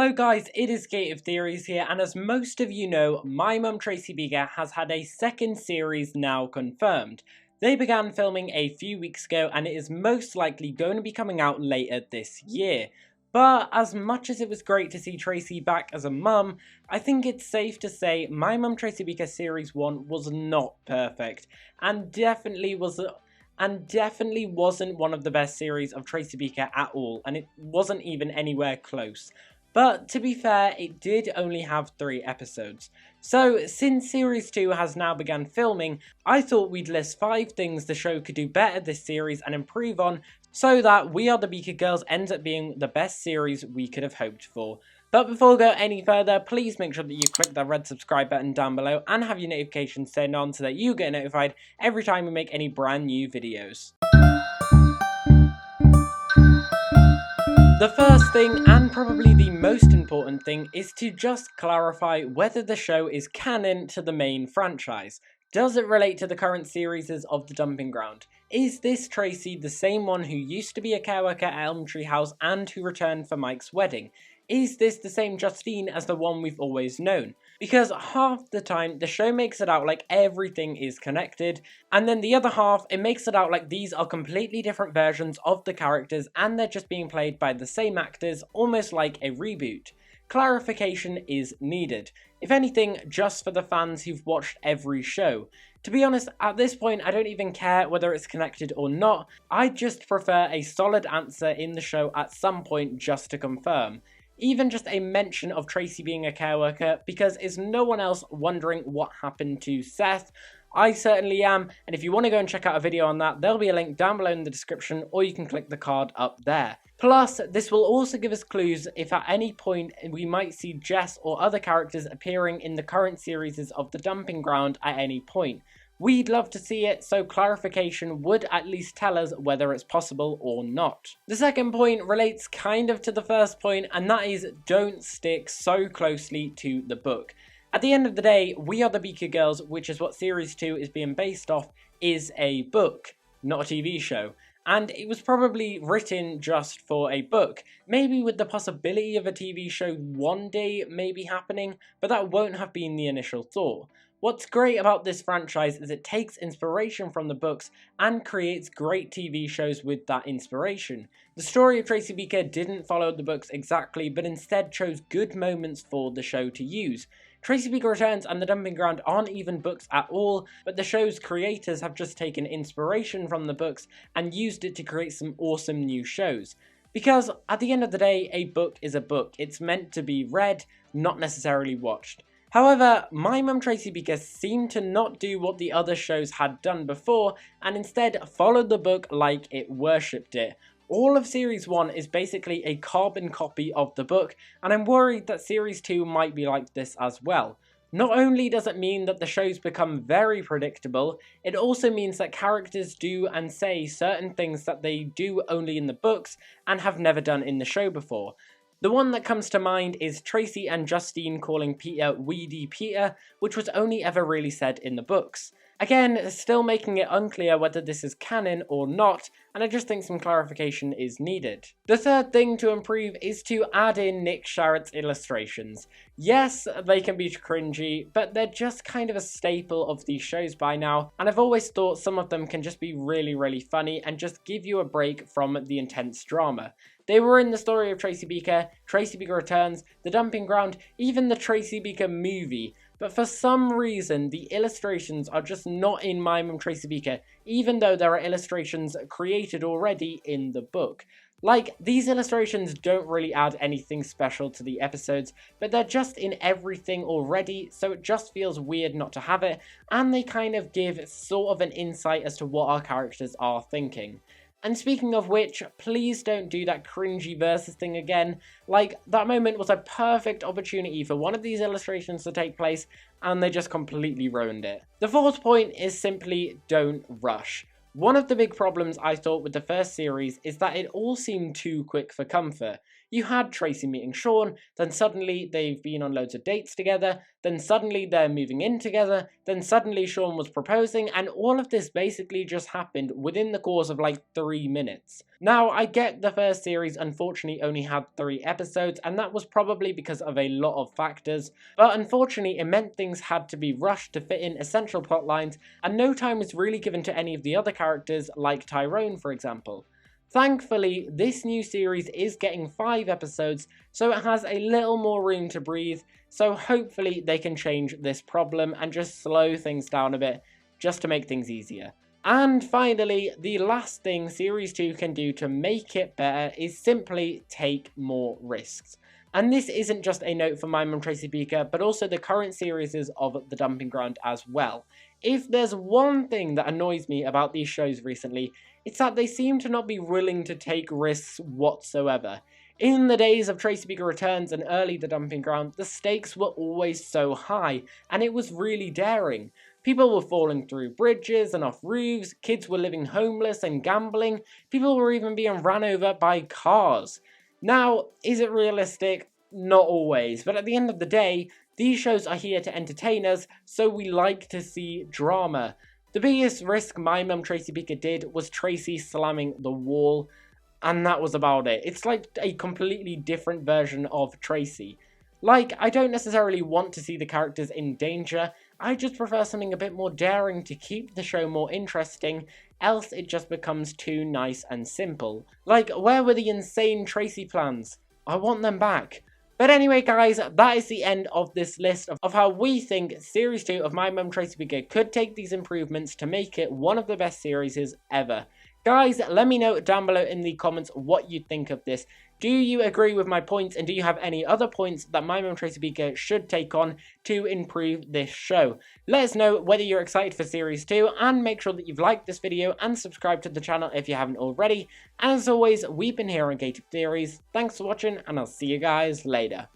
Hello guys, it is Gate of Theories here, and as most of you know, my mum Tracy Beaker has had a second series now confirmed. They began filming a few weeks ago and it is most likely going to be coming out later this year. But as much as it was great to see Tracy back as a mum, I think it's safe to say my mum Tracy Beaker series 1 was not perfect, and definitely wasn't one of the best series of Tracy Beaker at all, and it wasn't even anywhere close. But to be fair, it did only have 3 episodes. So since series 2 has now begun filming, I thought we'd list 5 things the show could do better this series and improve on, so that We Are the Beaker Girls ends up being the best series we could have hoped for. But before we go any further, please make sure that you click that red subscribe button down below and have your notifications turned on so that you get notified every time we make any brand new videos. The first thing, and probably the most important thing, is to just clarify whether the show is canon to the main franchise. Does it relate to the current series of The Dumping Ground? Is this Tracy the same one who used to be a care worker at Elm Tree House and who returned for Mike's wedding? Is this the same Justine as the one we've always known? Because half the time the show makes it out like everything is connected, and then the other half it makes it out like these are completely different versions of the characters and they're just being played by the same actors, almost like a reboot. Clarification is needed. If anything, just for the fans who've watched every show. To be honest, at this point I don't even care whether it's connected or not, I just prefer a solid answer in the show at some point just to confirm. Even just a mention of Tracy being a care worker, because is no one else wondering what happened to Seth? I certainly am, and if you want to go and check out a video on that, there'll be a link down below in the description, or you can click the card up there. Plus, this will also give us clues if at any point we might see Jess or other characters appearing in the current series of The Dumping Ground at any point. We'd love to see it, so clarification would at least tell us whether it's possible or not. The second point relates kind of to the first point, and that is don't stick so closely to the book. At the end of the day, We Are the Beaker Girls, which is what series 2 is being based off, is a book, not a TV show. And it was probably written just for a book, maybe with the possibility of a TV show one day maybe happening, but that won't have been the initial thought. What's great about this franchise is it takes inspiration from the books and creates great TV shows with that inspiration. The story of Tracy Beaker didn't follow the books exactly, but instead chose good moments for the show to use. Tracy Beaker Returns and The Dumping Ground aren't even books at all, but the show's creators have just taken inspiration from the books and used it to create some awesome new shows. Because at the end of the day, a book is a book. It's meant to be read, not necessarily watched. However, my mum Tracy Beaker seemed to not do what the other shows had done before, and instead followed the book like it worshipped it. All of series 1 is basically a carbon copy of the book, and I'm worried that series 2 might be like this as well. Not only does it mean that the shows become very predictable, it also means that characters do and say certain things that they do only in the books and have never done in the show before. The one that comes to mind is Tracy and Justine calling Peter Weedy Peter, which was only ever really said in the books. Again, still making it unclear whether this is canon or not, and I just think some clarification is needed. The third thing to improve is to add in Nick Sharratt's illustrations. Yes, they can be cringy, but they're just kind of a staple of these shows by now, and I've always thought some of them can just be really funny and just give you a break from the intense drama. They were in the story of Tracy Beaker Returns, The Dumping Ground, even the Tracy Beaker movie, but for some reason the illustrations are just not in My Mum Tracy Beaker, even though there are illustrations created already in the book. Like, these illustrations don't really add anything special to the episodes, but they're just in everything already, so it just feels weird not to have it, and they kind of give sort of an insight as to what our characters are thinking. And speaking of which, please don't do that cringy versus thing again. Like, that moment was a perfect opportunity for one of these illustrations to take place, and they just completely ruined it. The fourth point is simply don't rush. One of the big problems I thought with the first series is that it all seemed too quick for comfort. You had Tracy meeting Sean, then suddenly they've been on loads of dates together, then suddenly they're moving in together, then suddenly Sean was proposing, and all of this basically just happened within the course of like 3 minutes. Now, I get the first series unfortunately only had 3 episodes, and that was probably because of a lot of factors, but unfortunately it meant things had to be rushed to fit in essential plot lines, and no time was really given to any of the other characters, like Tyrone for example. Thankfully, this new series is getting 5 episodes, so it has a little more room to breathe, so hopefully they can change this problem and just slow things down a bit, just to make things easier. And finally, the last thing Series 2 can do to make it better is simply take more risks. And this isn't just a note for my mum Tracy Beaker, but also the current series of The Dumping Ground as well. If there's one thing that annoys me about these shows recently, it's that they seem to not be willing to take risks whatsoever. In the days of Tracy Beaker Returns and early The Dumping Ground, the stakes were always so high, and it was really daring. People were falling through bridges and off roofs, kids were living homeless and gambling, people were even being ran over by cars. Now, is it realistic? Not always, but at the end of the day, these shows are here to entertain us, so we like to see drama. The biggest risk my mum Tracy Beaker did was Tracy slamming the wall, and that was about it. It's like a completely different version of Tracy. Like, I don't necessarily want to see the characters in danger, I just prefer something a bit more daring to keep the show more interesting, else it just becomes too nice and simple. Like, where were the insane Tracy plans? I want them back. But anyway guys, that is the end of this list of how we think Series 2 of My Mum Tracy Beaker could take these improvements to make it one of the best series ever. Guys, let me know down below in the comments what you think of this. Do you agree with my points, and do you have any other points that My Mum Tracy Beaker should take on to improve this show? Let us know whether you're excited for Series 2, and make sure that you've liked this video and subscribed to the channel if you haven't already. And as always, we've been here on Gated Theories. Thanks for watching, and I'll see you guys later.